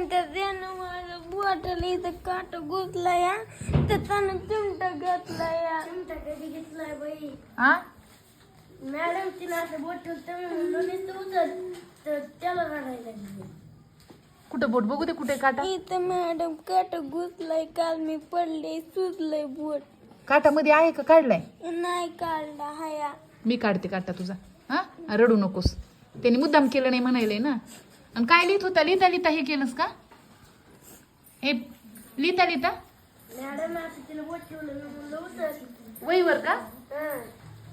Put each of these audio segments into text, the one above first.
चिमटा त्यानं माझं बोटाला इथं काट घुसला या तर त्यानं चिमटा घातला या. चिमटा कधी घेतलाय बाई? हा मॅडम तिला असं बोट तर त्याला रडायला लागली. कुठं बोट बघू दे कुठे काटा. इथं मॅडम काट घुसलाय. काल मी पडले सुजलंय बोट. काटामध्ये आहे का काढलाय? नाही काढला हाया. मी काढते काटा तुझा. हा रडू नकोस. त्यांनी मुद्दाम केलं नाही म्हणायलंय ना. आणि काय लिहित होता? लिहिता लिहिता हे केलंस का? हे लिहिता लिहिता मॅडम असं तिला बोट ठेवलं म्हणलं होतं. वहीवर का? हा.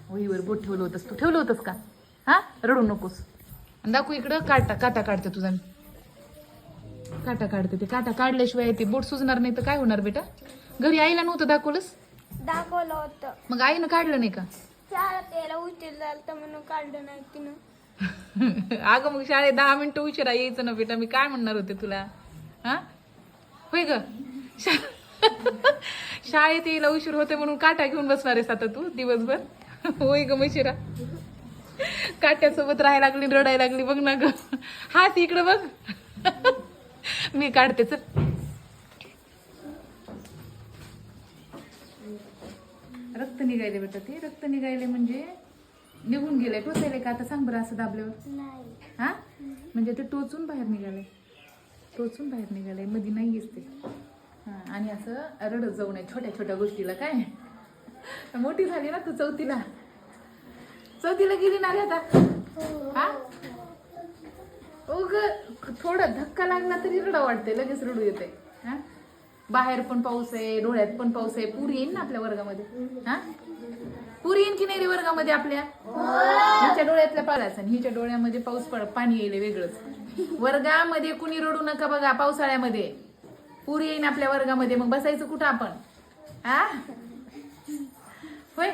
वहीवर बोट ठेवलं होतंस तू? ठेवलं होतंस का? हा रडू नकोस. आणि दाखवू इकडं. काटा काढते तुझा मी. काटा काढते. ते काटा काढल्याशिवाय ते बोट सुजणार नाही तर काय होणार बेटा? घरी आईला नव्हतं दाखवलंस? दाखवलं होतं. मग आईनं काढलं नाही का? शाळेत यायला उशीर झाला म्हणून काढलं नाही तिनं. अगं मग शाळेत 10 मिनिटं उशिरा यायचं ना बेटा. मी काय म्हणणार होते तुला? हा होय ग. शाळेत यायला उशीर होते म्हणून काटा घेऊन बसणार आहेस आता तू दिवसभर? होय ग मशिरा. काट्यासोबत राहायला लागली रडायला लागली बघ ना ग. हात इकडं बघ. मी काढते चल. रक्त निघायले बेटा. ते रक्त निघायले म्हणजे निघून गेलंय. टोचायले का आता? सांग बरं असं दाबल्यावर. नाही. हा म्हणजे ते टोचून बाहेर निघालंय. टोचून बाहेर निघालंय. मध्ये नाहीच ते. हा आणि असं रडत जाऊ नये छोट्या छोट्या गोष्टीला. काय मोठी झाली ना तू. चौथीला गेली ना रे आता? हा उग थोडं धक्का लागला तरी रडा वाटते. लगेच रडू येते. हा बाहेर पण पाऊस आहे. डोळ्यात पण पाऊस आहे. पूर येईन ना आपल्या वर्गामध्ये? हा पूर येईन की नाही रे वर्गामध्ये आपल्या? हिच्या डोळ्यातल्या पाण्याचं आणि हिच्या डोळ्यामध्ये पाऊस पाणी येईल वेगळंच. वर्गामध्ये कुणी रडू नका बघा. पावसाळ्यामध्ये पूर येईन आपल्या वर्गामध्ये. मग बसायचं कुठं आपण? हा होय.